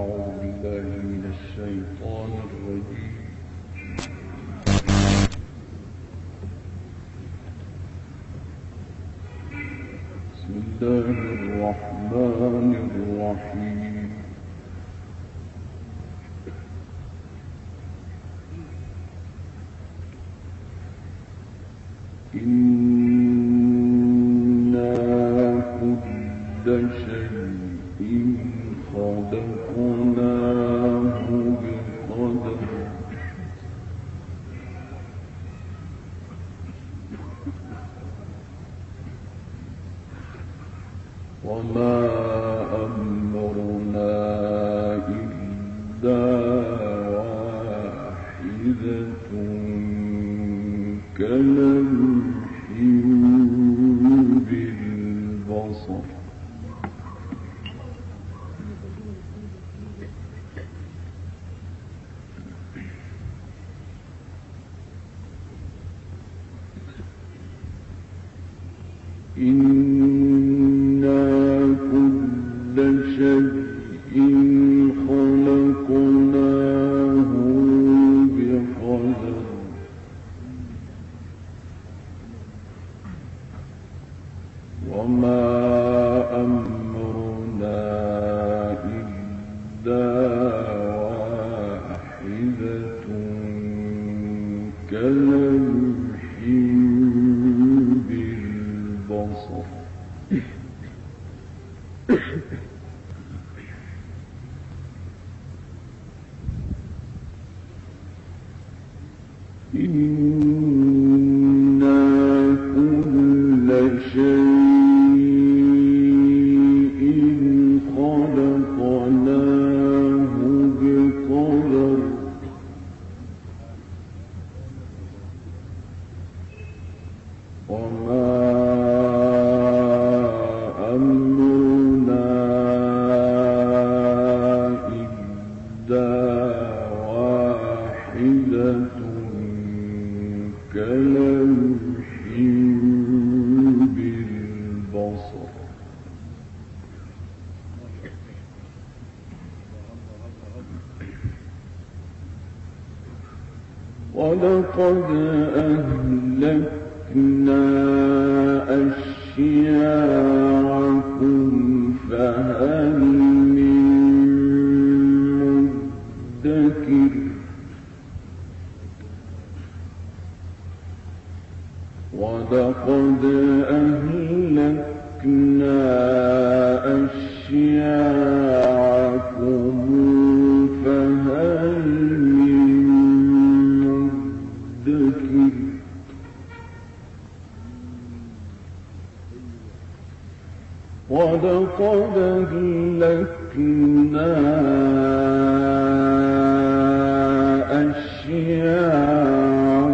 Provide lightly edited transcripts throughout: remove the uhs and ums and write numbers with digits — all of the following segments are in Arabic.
أعوذ بالله من الشيطان الرجيم. بسم الله الرحمن الرحيم. إنا كل شيء خلقناه بقدر وما أمرنا إلا واحدة كلمح بالبصر. إنا كل شيء خلقناه بقدر وما أمرنا إلا واحدة كلمح بالبصر. إنا كل شيء خلقناه بقدر وما أمرنا إلا واحدة كلمح بالبصر. ولقد أهلكنا أشياعكم فهل من مدكر. ولقد أهلكنا أشياعكم فهل من مدكر. ولقد أهلكنا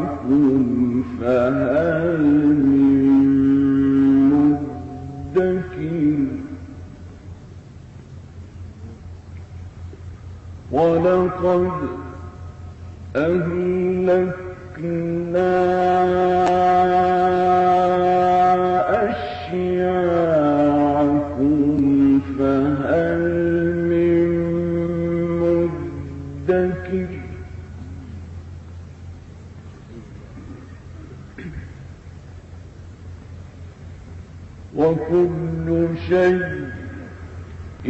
أشياعكم فهل من مدكر. ولقد أهلكنا أشياعكم فهل من مدكر. وكل شيء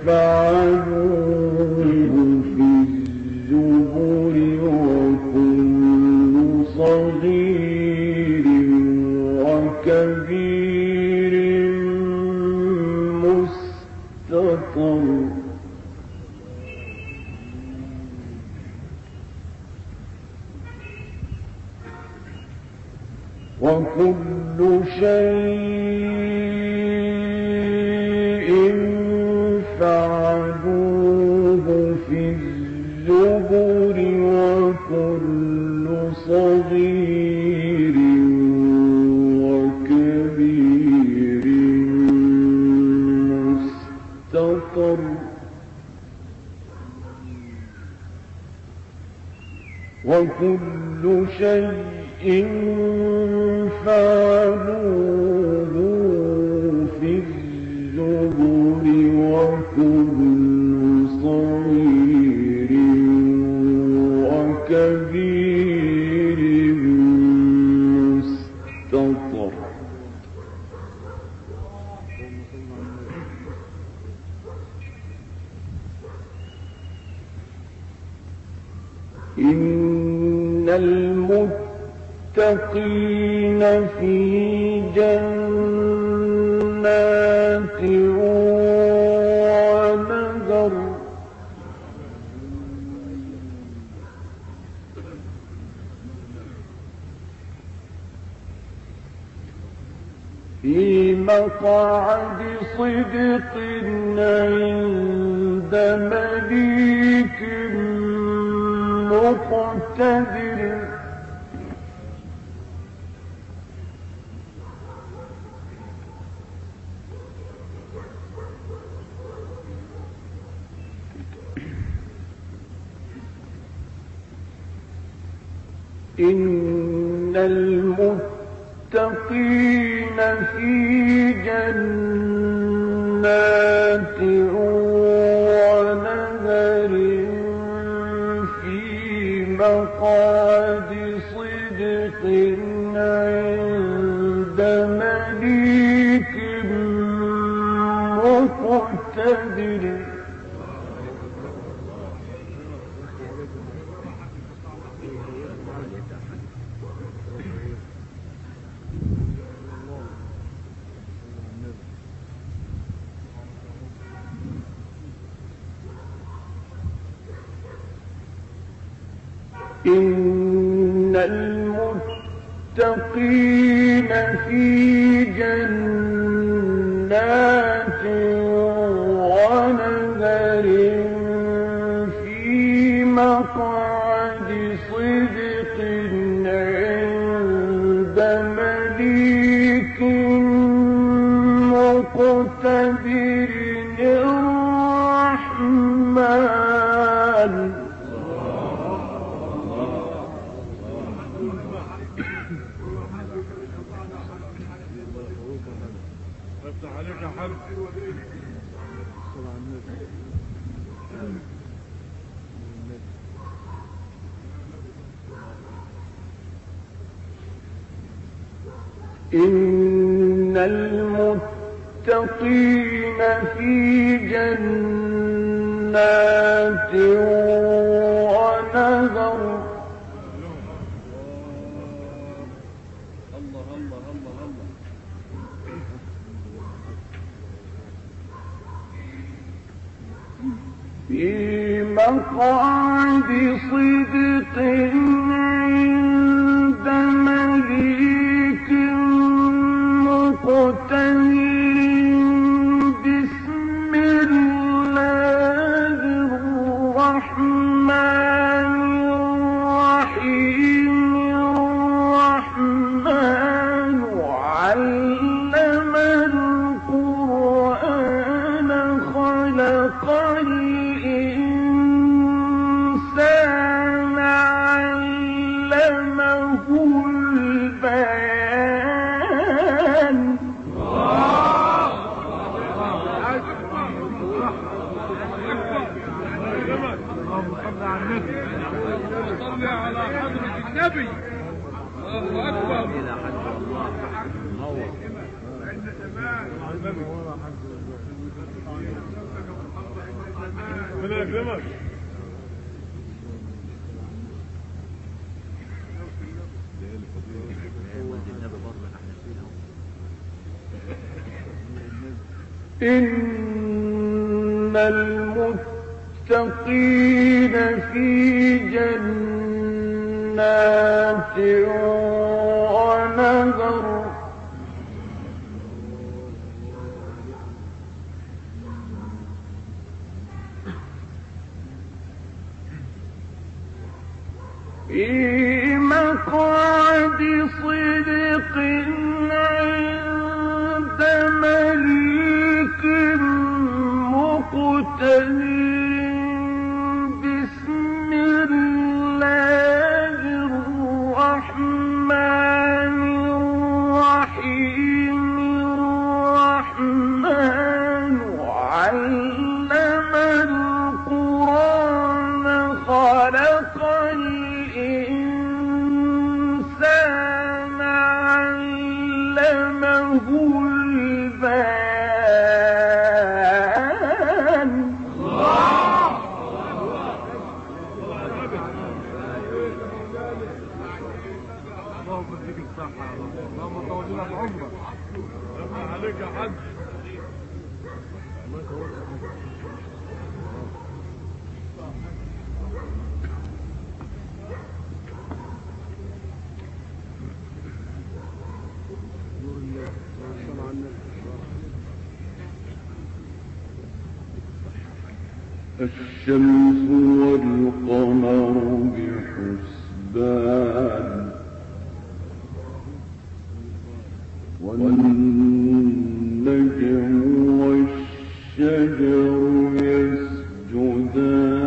فعلوه في الزبر وكل صغير وكبير مستطر. وكل شيء فعلوه في الزبر وكل صغير وكبير مستطر. وكل شيء فعلوه في الزبر وكل إن المتقين في جنات ونهر في مقعد صدق عند مليك مقتدر إن المتقين في جنات ونهر في مقعد صدق عند مليك مقتدر إن المتقين في جنات ونهر في مقعد صدق عند مليك مقتدر الرحمن إن المتقين في جنات ونهر في مقعد صدق عند مليك مقتدر بسم الله الرحمن الرحيم الرحمن علم القرآن خلق الإنسان علمه البيان صل على حضرة النبي. الله أكبر. من أكرمك. إن المتقين في جنات ونهر في مقعد صدق عند مليك مقتدر بسم الله الرحمن الرحيم الرحمن علم القرآن خلق الإنسان الشمس والقمر بحسبان والنجم والشجر يسجدان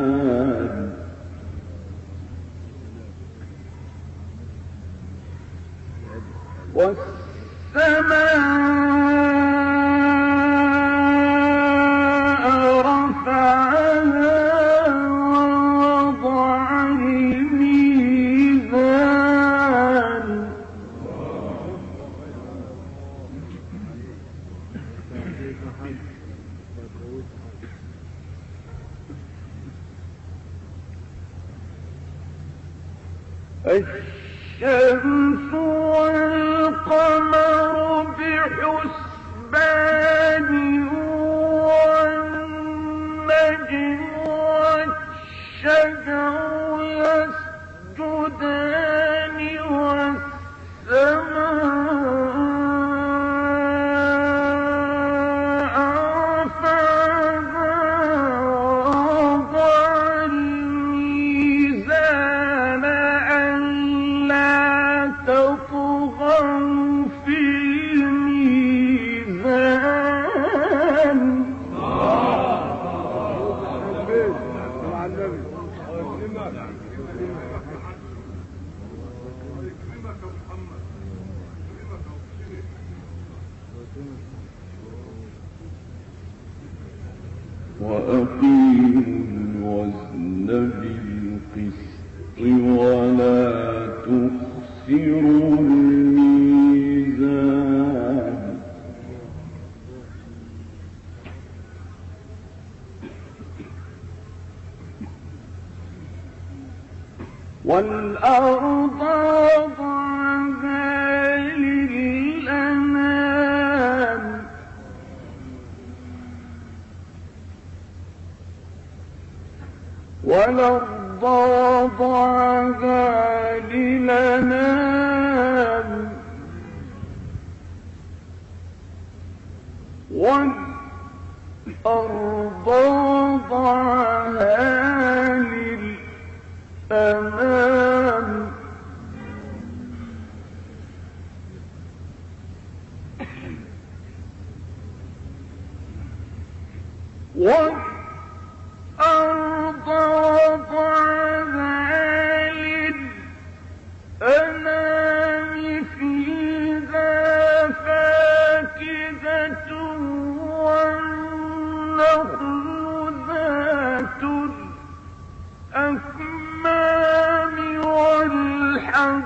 والسماء الشمس والقمر بحسبان والنجم والشجر يسجدان وأقيموا الوزن بالقسط ولا تخسروا الميزان والأرض وضعها للأنام والأرض وضعها للأنام والأرض وضعها للأنام والأرض وضعها للأنام فيها فاكهة والنخل ذات الأكمام والحب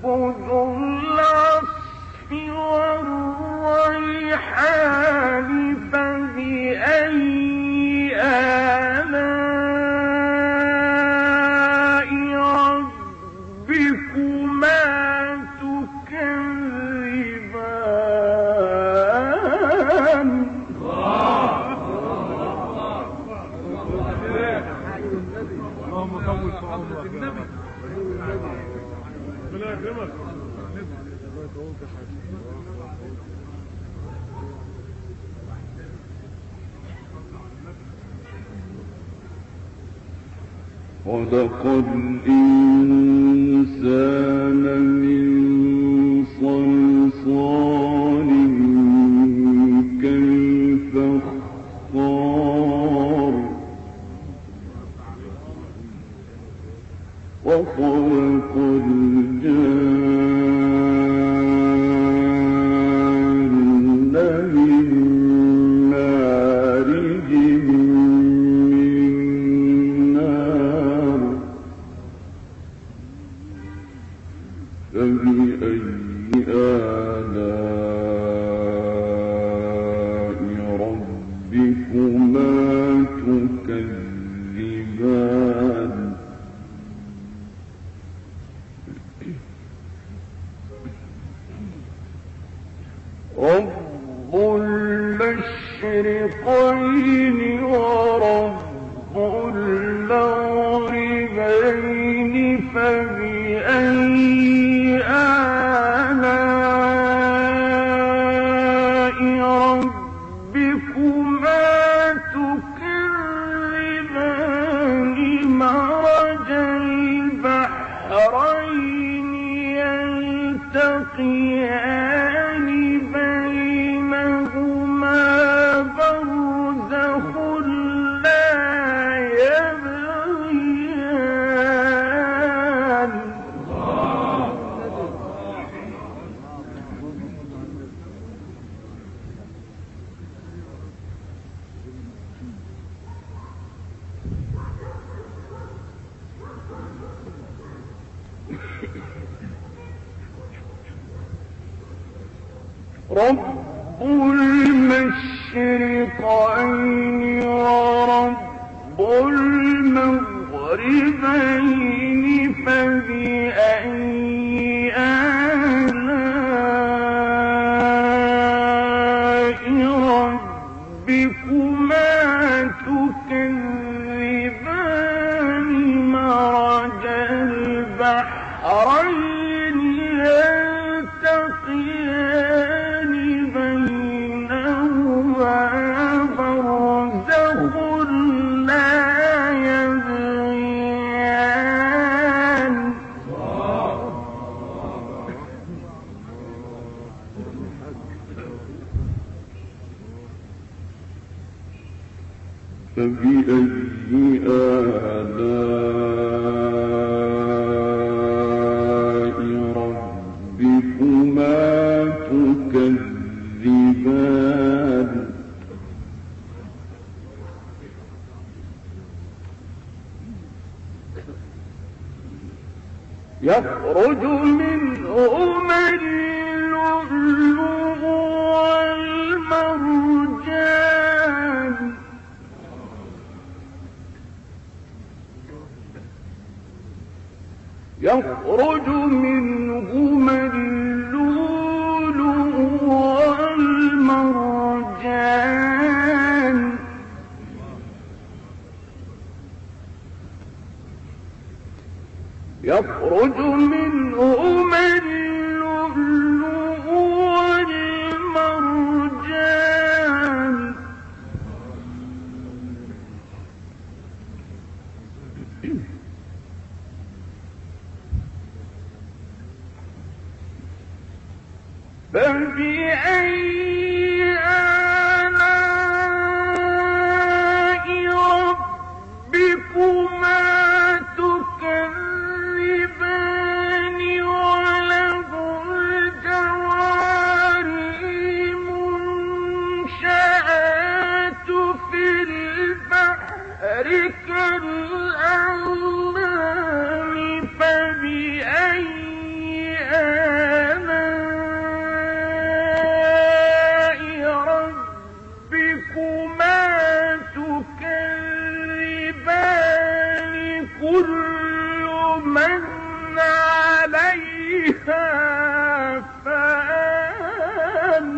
ذو العصف والريحان فبأي آلاء ربكما تكذبان اللهم طول في عمرك النبي ربنا يكرمك خلق الإنسان من صلصال كالفخار وخلق الجان من مارج من نار المشرقين ورب المغربين فبأي آلاء ربكما تكذبان مرج البحرين يلتقيان بينهما برزخ لا يبغيان رب المشرقين ورب المغربين فبأي آلاء ربكما تكذبان مرج البحرين يلتقيان بينهما برزخ لا يبغيان فبأي آلاء ربكما تكذبان يخرج منهما اللؤلؤ والمرجان يخرج منهما اللؤلؤ والمرجان يخرج منهما اللؤلؤ والمرجان فبأي آلاء ربكما تكذبان وله الجوار المنشآت في البحر كالأعلام فبأي آلاء ربكما تكذبان كل من عليها فان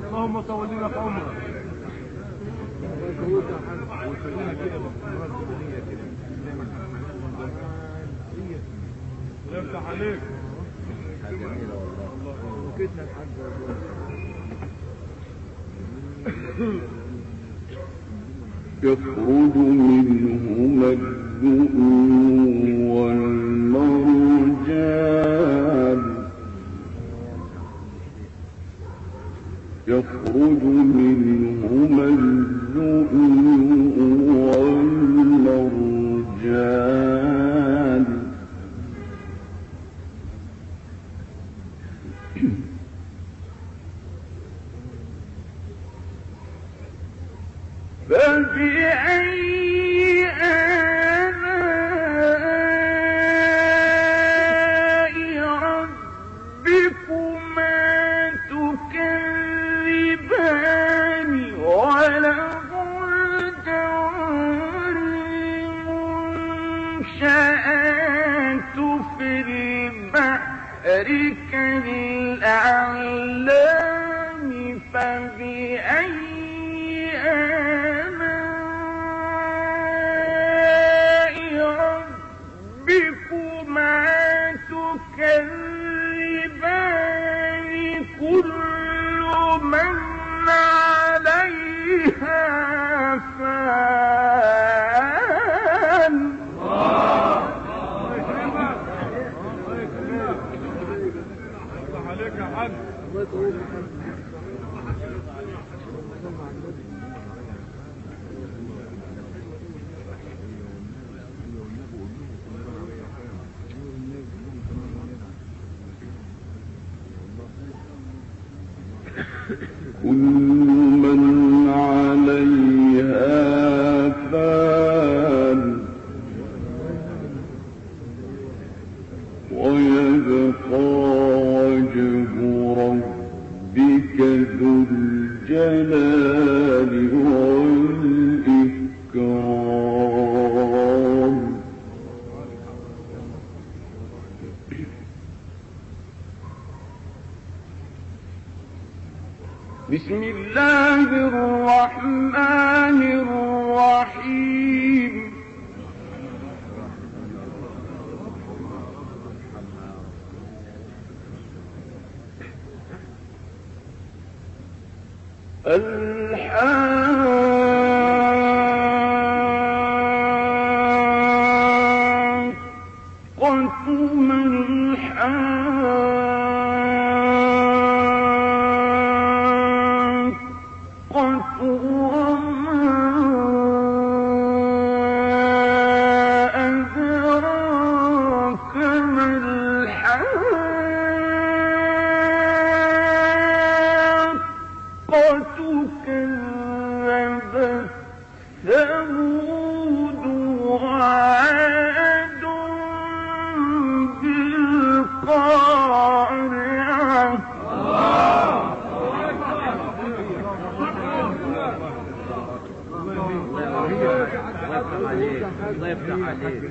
اللهم طول لنا في عمرك. يفتح عليك. يخرج منهما اللؤلؤ والمرجان يخرج منهما اللؤلؤ والمرجان فبأي آلاء ربكما تكذبان بسحرك الأعلام فبأي آلاء ربكما تكذبان كل من عليها فان عليك يا حاج. كل من عليها فان ويبقى وجه ربك ذو الجلال والإكرام. بسم الله الرحمن الرحيم. الحاقة ما الحاقة وما أدراك ما الحاقة كذبت ثمود وعاد بالقارعة. الله يفتح عليك.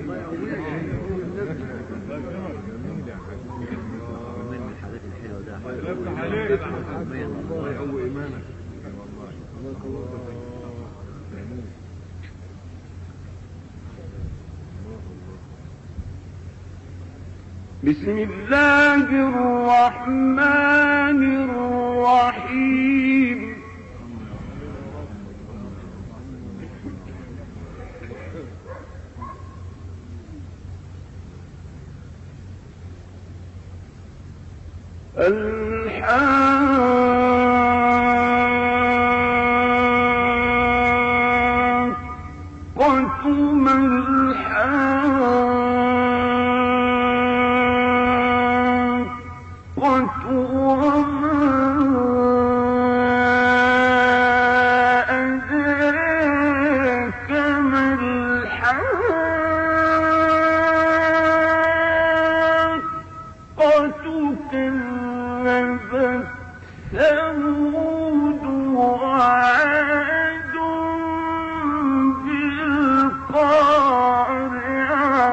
من الحاجات الحلوة ده. الله يفتح عليك. الله يقوي إيمانك. بسم الله الرحمن الرحيم. الحاقة ما الحاقة وما أدراك ما الحاقة كذبت ثمود وعاد بالقارعة.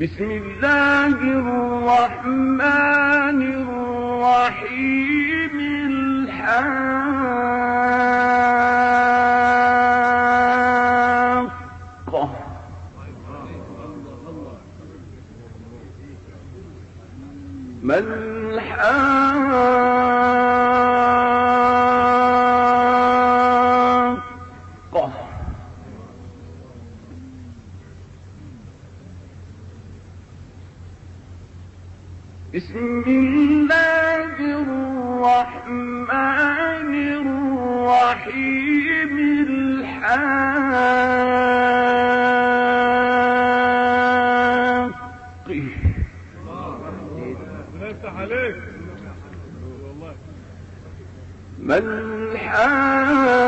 بسم الله الرحمن الرحيم. الحاقة ما الحاقة بسم الله الرحمن الرحيم. الحاقة الله يفتح عليك. والله. ما الحاقة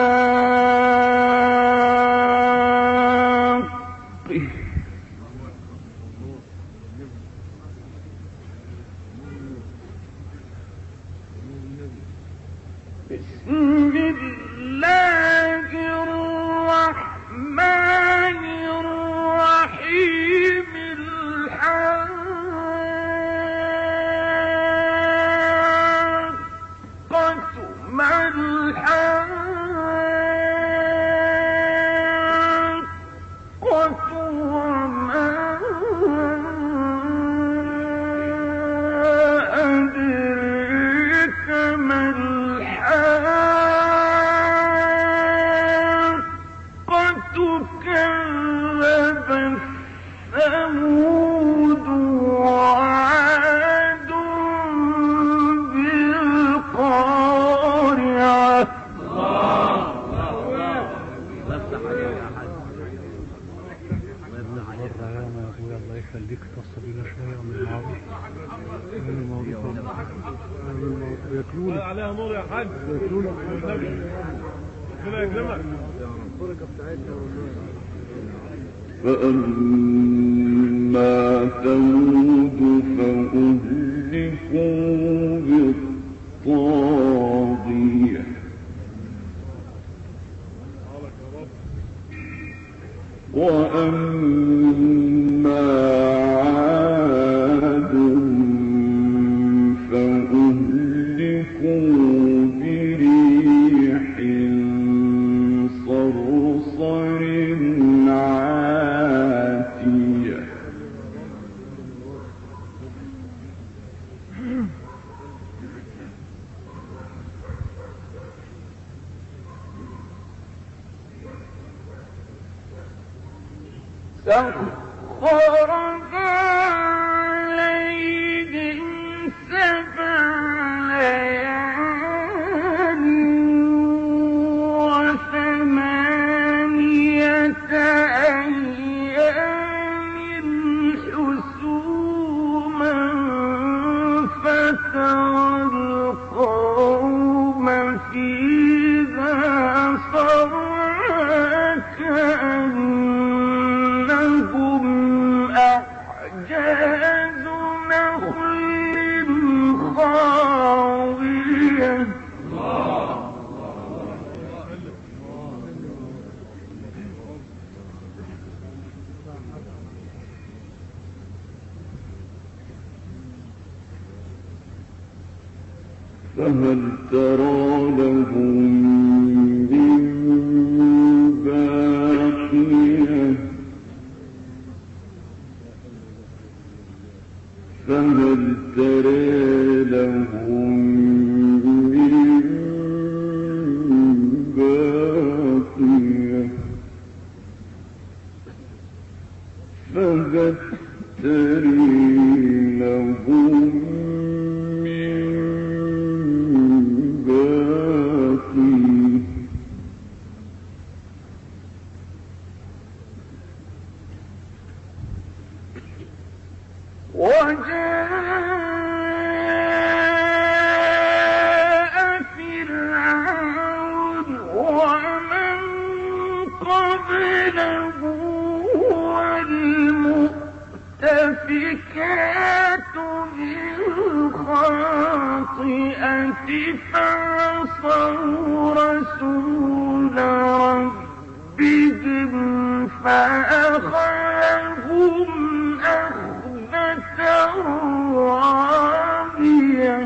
يخليك تصل بينا شوية من المعروف ياكلونا عليها نور يا حاج ياكلونا ربنا يكرمك البركة بتاعتنا فأما ثمود فأهلكوا بالطاغية وأما عاد فأهلكوا بريح صرصر عاتية سخرها عليهم 7 ليال و8 أيام حسوما فترى القوم فيها صرعى كأنهم أعجاز نخل خاوية فهل ترى لهم من باقية فهل ترى لهم من باقية فهل ترى لهم وجاء فرعون ومن قبله والمؤتفكات بالخاطئة فعصوا رسول ربهم فأخذهم أخذة رابية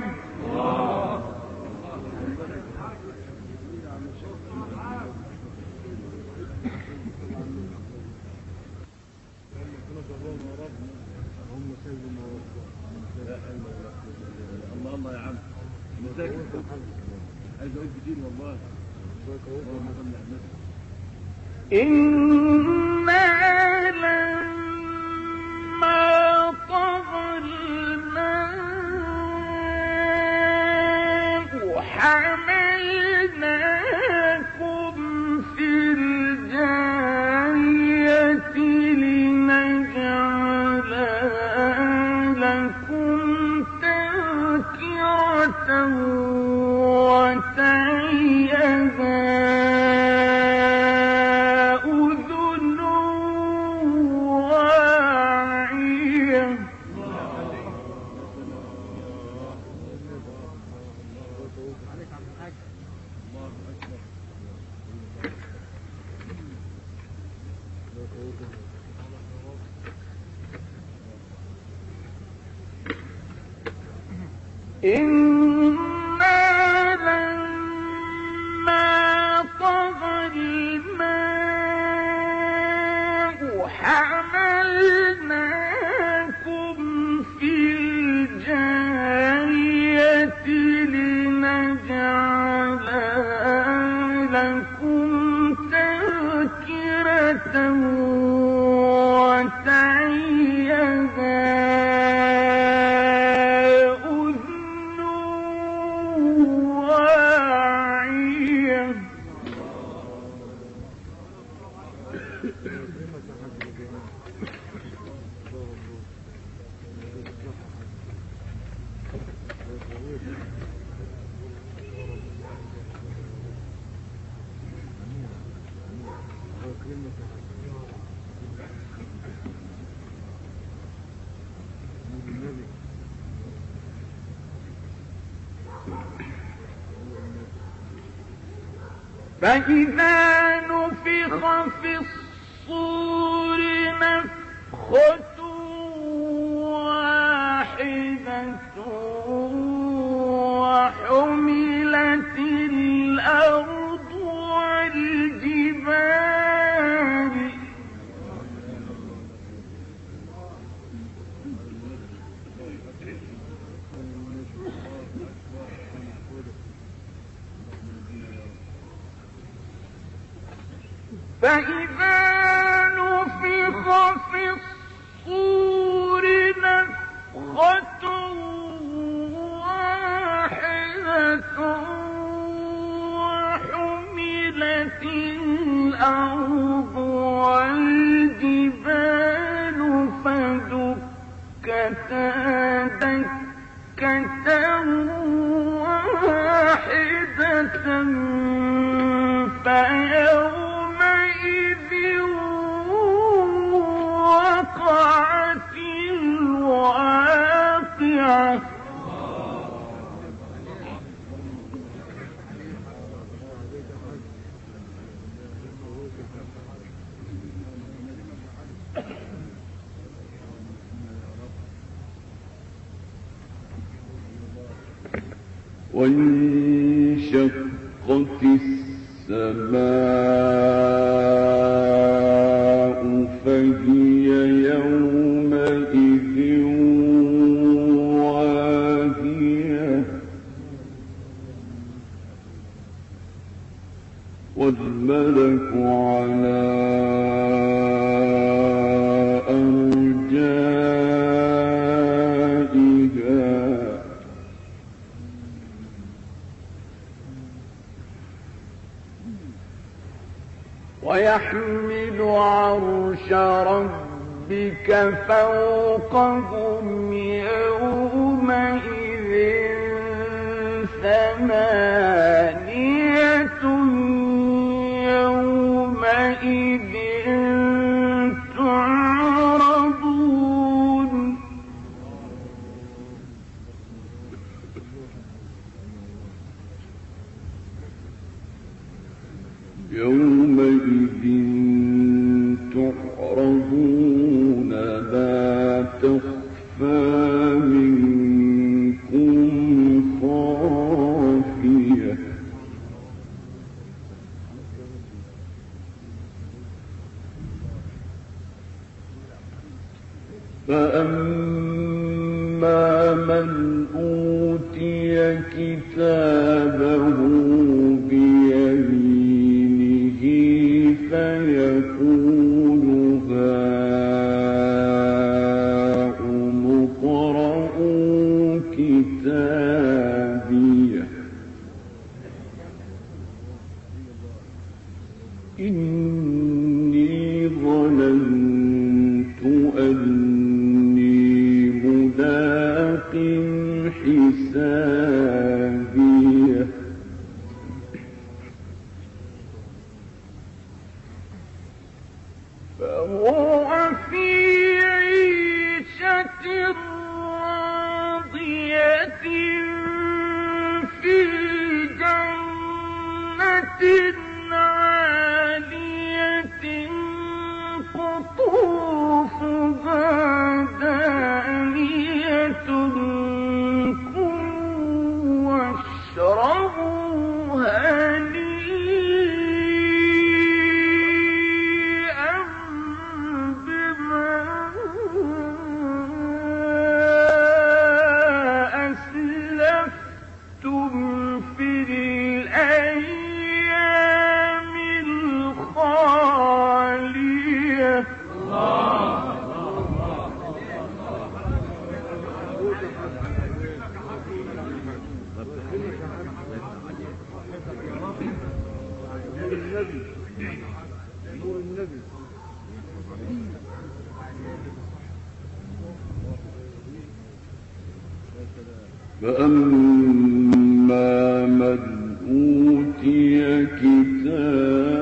الله يا عم مزاج عايز اقول كتير والله إنا لما طغى الماء حملناكم في الجارية لنجعلها لكم تذكرة وتعيها أذن واعية إنا لما طغى الماء حملناكم في الجارية لنجعلها لكم تذكرة وتعيها أذن فإذا نفخ في الصور نفخة واحدة وحملت الأرض والجبال فإذا نفخ في الصور نفخة واحدة وحملت الأرض والجبال فدكتا دكة واحدة فيومئذ وقعت الواقعة وانشقت السماء فهي يومئذ واهية والملك على أرجائها ويحمل عرش ربك فوقهم يومئذ ثمانية يومئذ تعرضون يومئذ تعرضون لا تخفى منكم خافية فأما من أوتي كتابه بيمينه فيقول هاؤم اقرءوا كتابيه إني ظننت أني ملاق حسابيه فهو في عيشة راضية في جنة عالية قطوفها دانية كلوا واشربوا هنيئا بما أسلفتم في الأيام الخالية نور النبي فأما من أوتي كتابه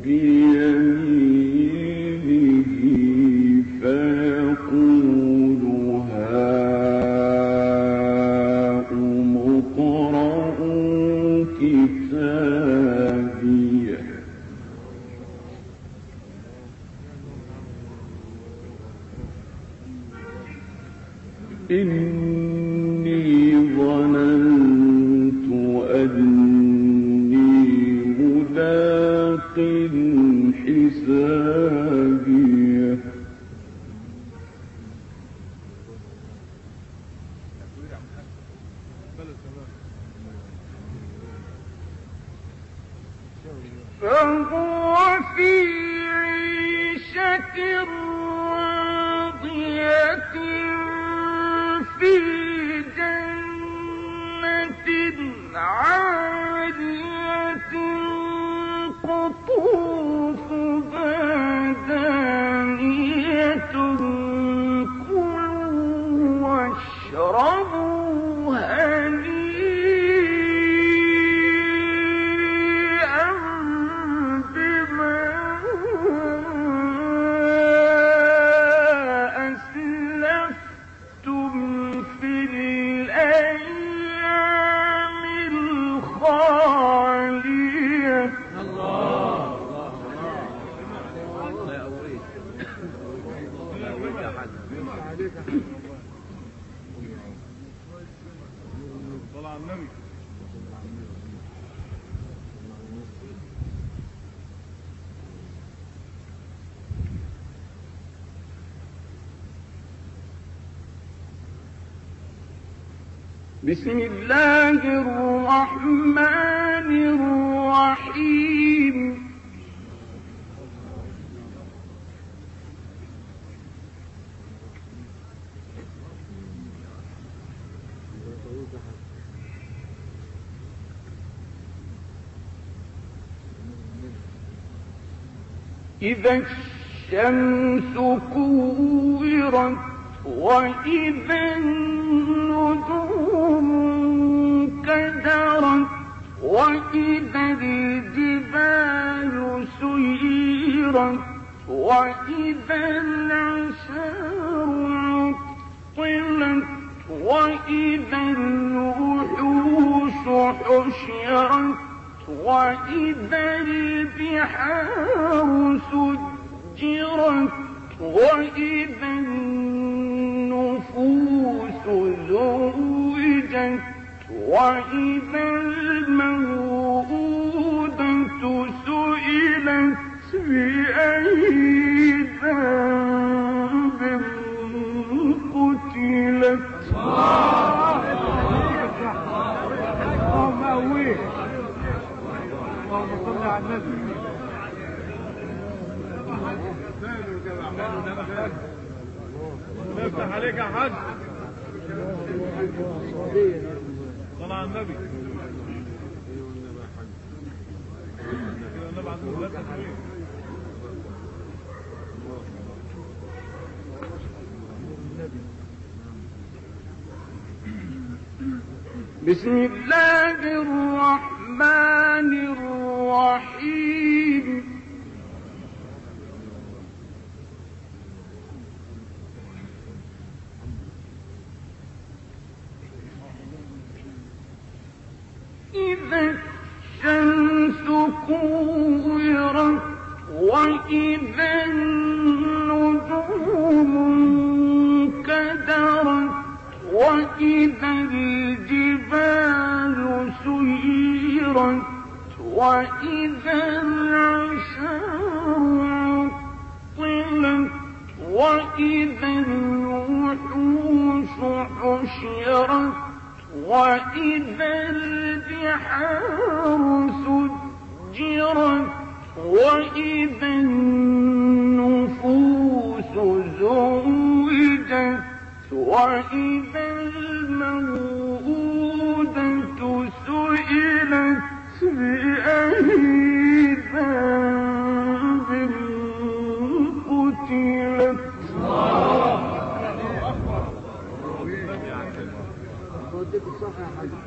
بيمينه فيقول هاؤم اقرءوا كتابيه إني ظننت أني ملاق حسابيه فهو في عيشة راضية في جنة عالية قطوفها دانية كلوا واشربوا هنيئا بما أسلفتم في الأيام الخالية. الله يقويك. الله يقويك يا حاج. صلى على النبي. بسم الله الرحمن الرحيم. إذا الشمس كورت وإذا النجوم انكدرت وإذا الجبال سيرت وإذا العشار عطلت وإذا الوحوش حشرت وإذا البحار سجرت وإذا النفوس زوجت وإذا الموءودة سئلت بأي ذنب قتلت. اللهم قويك. اللهم صل على النبي. نفتح عليك يا حاج. صل على النبي. بسم الله الرحمن الرحيم. إذا الشمس كورت وإذا النجوم انكدرت وإذا الجبال سيرت وإذا العشار عطلت وإذا الوحوش حشرت وإذا البحار سجرت وإذا النفوس زوجت وإذا الموءودة سئلت بأي ذنب قتلت.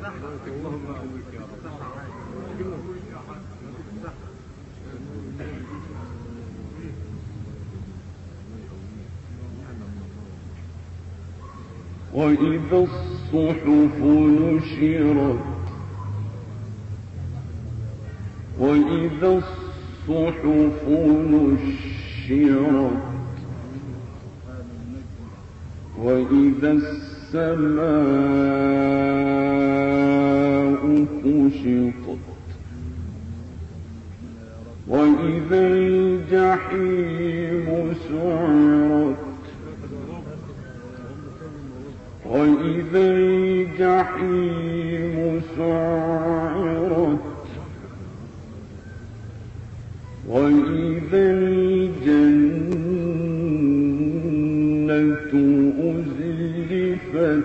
اللهم قويك يا رب. وإذا الصحف نشرت وإذا الصحف نشرت وإذا السماء السماء كشطت وإذا الجحيم سعرت وإذا الجحيم سعرت وإذا الجنة أزلفت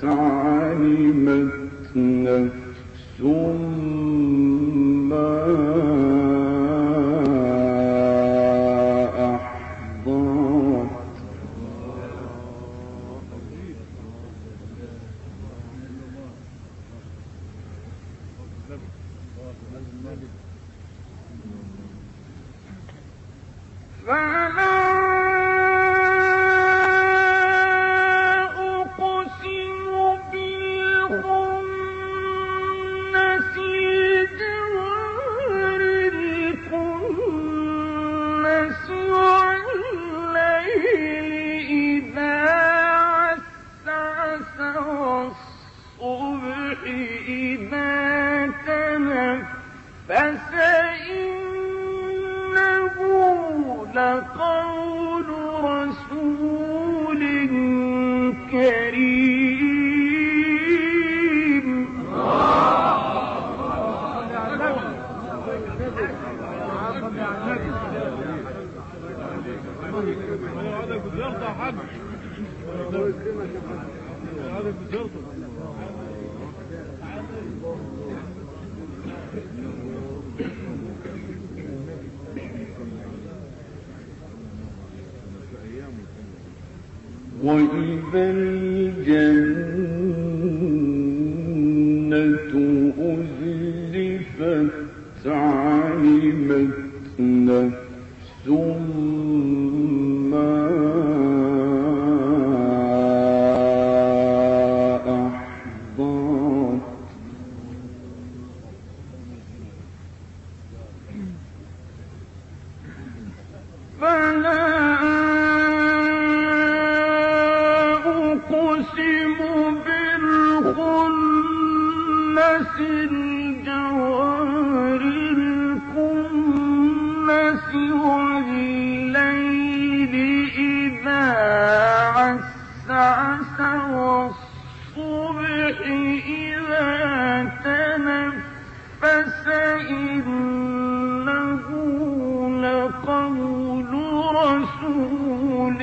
علمت نفس ما أحضرت فلا أقسم بالخنس الجوار الكنس والليل إذا عسعس والصبح إذا تنفس إنه لقول رسول كريم وإذا الجنة أزلفت علمت نفس ما أحضرت فلا أقسم بالخنس الجوار الكنس والليل إذا عسعس والصبح إذا تنفس إنه لقول رسول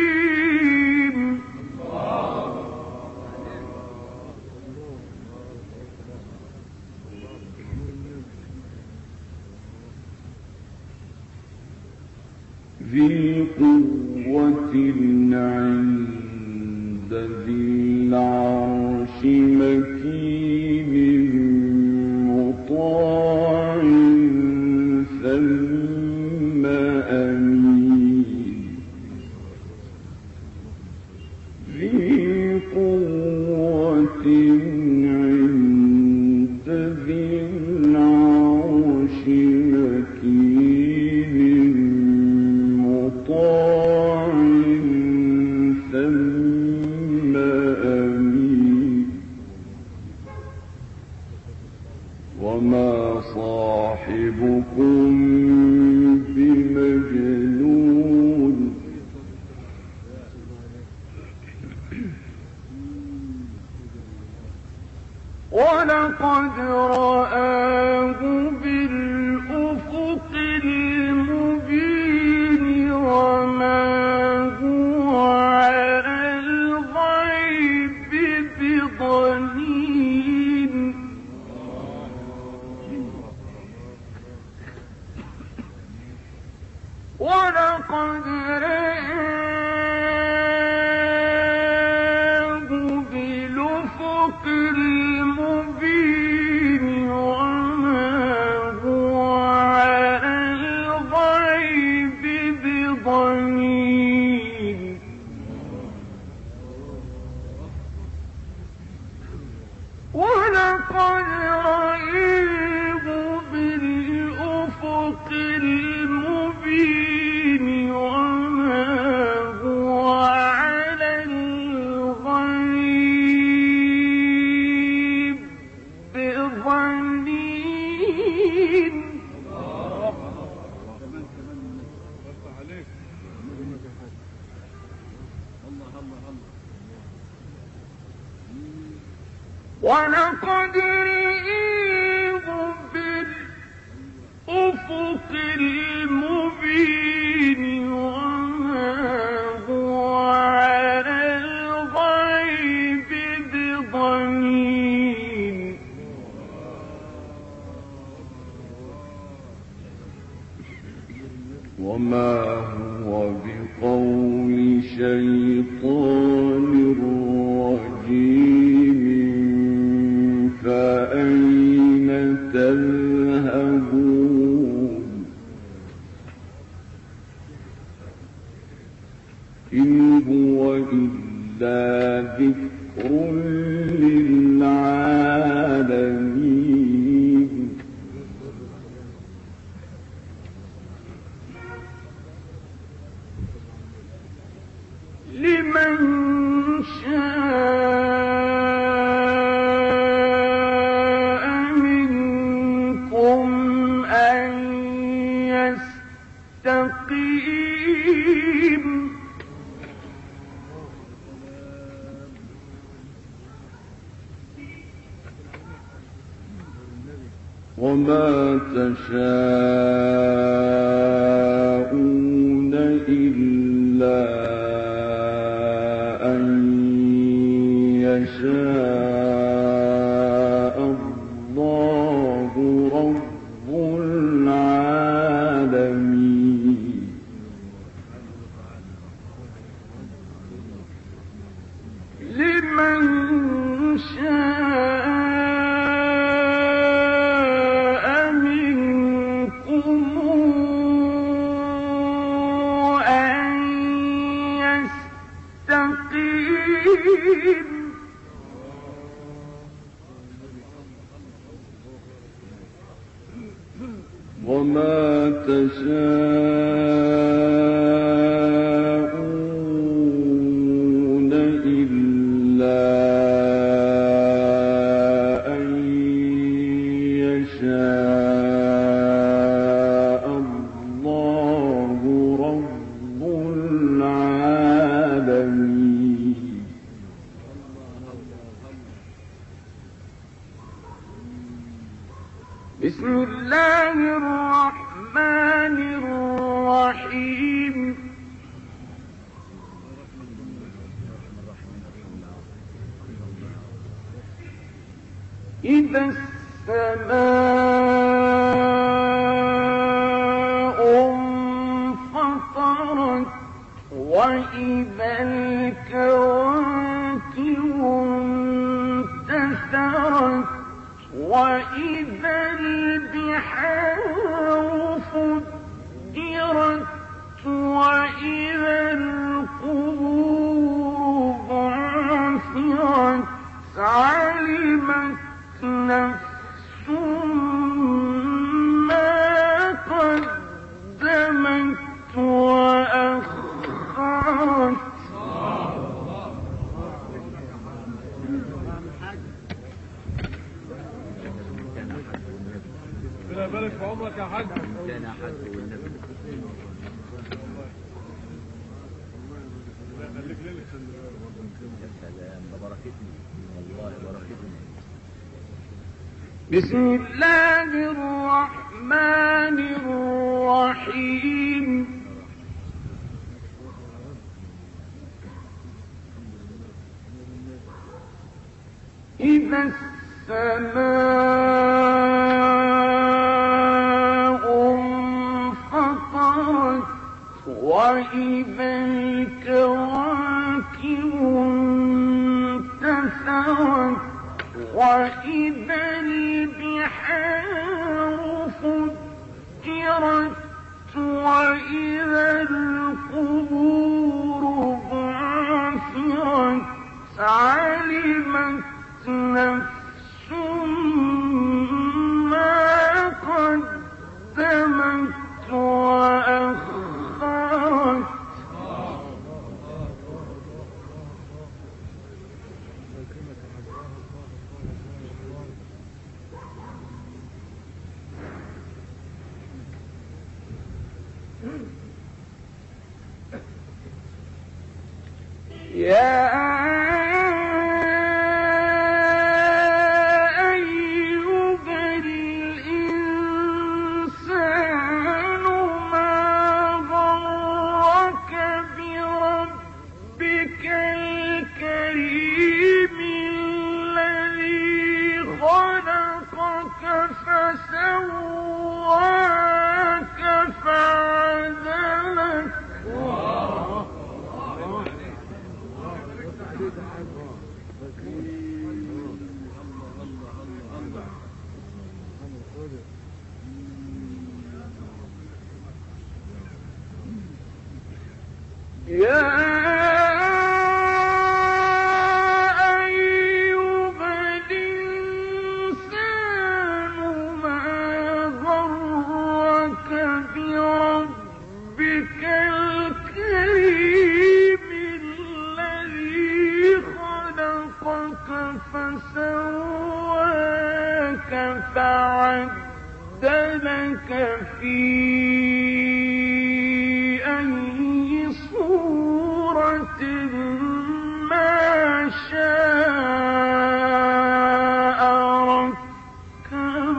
كريم ذي قوة عند ذي العرش مكين مطاع ثم أمين ذي قوة عند ذي العرش مكين مطاع ثم أمين وما صاحبكم بمجنون ولقد رآه بالأفق المبين وما هو على الغيب بضنين ولقد رآه بالأفق المبين وما هو على الغيب بضنين ولقد رآه بالأفق المبين وما هو ولقد رئيه بالأفق المبين وما هو على الغيب بضنين وما هو بقول شيطان رجيم فأين تذهبون إن هو إلا ذكر للعالمين لمن شاء منكم أن يستقيم وما تشاءون إلا أن يشاء الله رب العالمين لمن شاء منكم أن يستقيم وما تشاءون إلا أن يشاء الله رب العالمين بسم الله الرحمن الرحيم إذا السماء انفطرت وإذا الكواكب انتثرت وإذا البحار فجرت وإذا القبور بعثرت علمت نفس ما قدمت وأخرت ربنا يبارك في عمرك يا حاج. كان حد والنبي خليك ليلك. يا سلام ده بركتني والله بركتني. بسم الله الرحمن الرحيم إذا السماء انفطرت وإذا الكواكب انتثرت وإذا البحار فجرت وإذا القبور بعثرت علمت نفس ما قدمت وأخرت فعدلك في أي صورة ما شاء ركبك.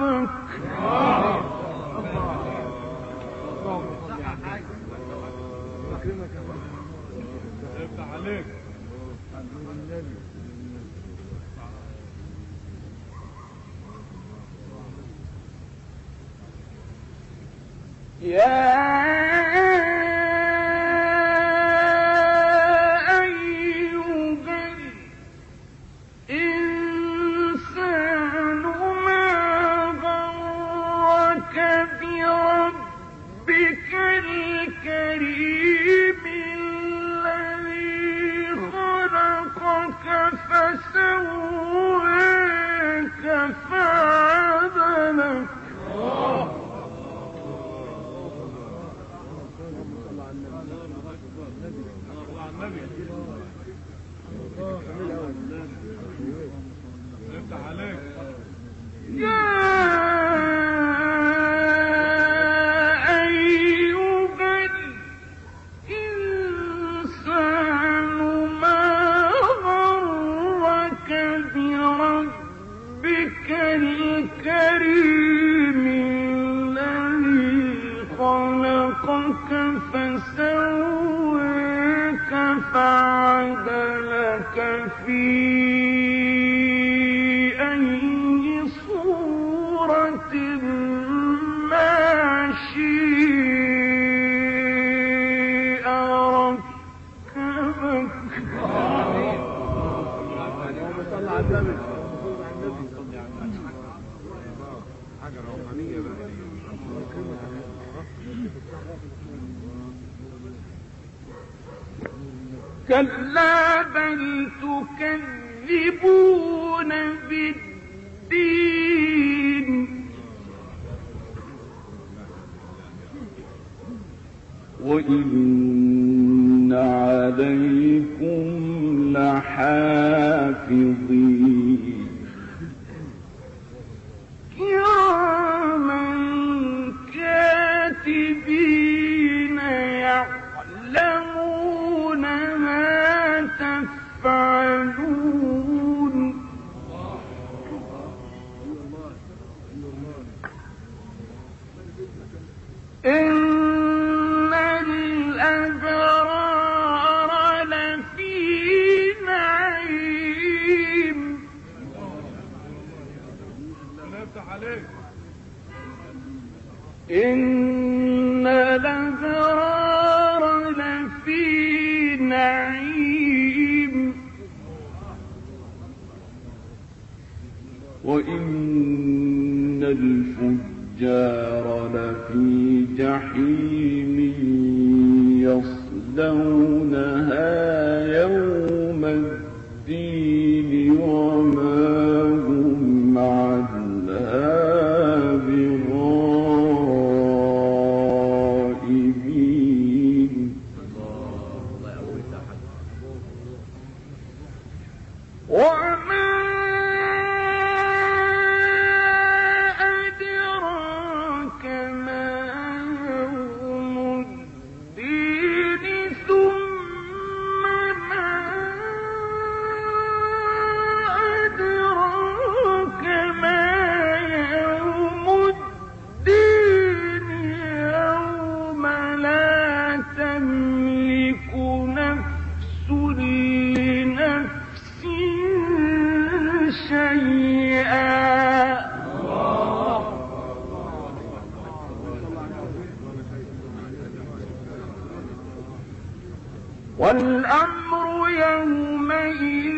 فعدلك في أي صورة ما شاء ركبك. كلا بل تكذبون بالدين وإن عليكم لحافظين كراما كاتبين يعلمون ما تفعلون. إن الأبرار لفي نعيم إن الأبرار لفي نعيم وإن الفجار لفي جحيم يصلونها يوم الدين وما هم عنها بغائبين. وما أدراك ما يوم الدين ثم والأمر يومئذ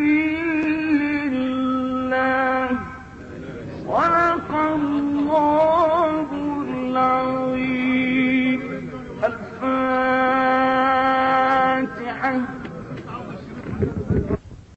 لله صدق الله العظيم. الفاتحة.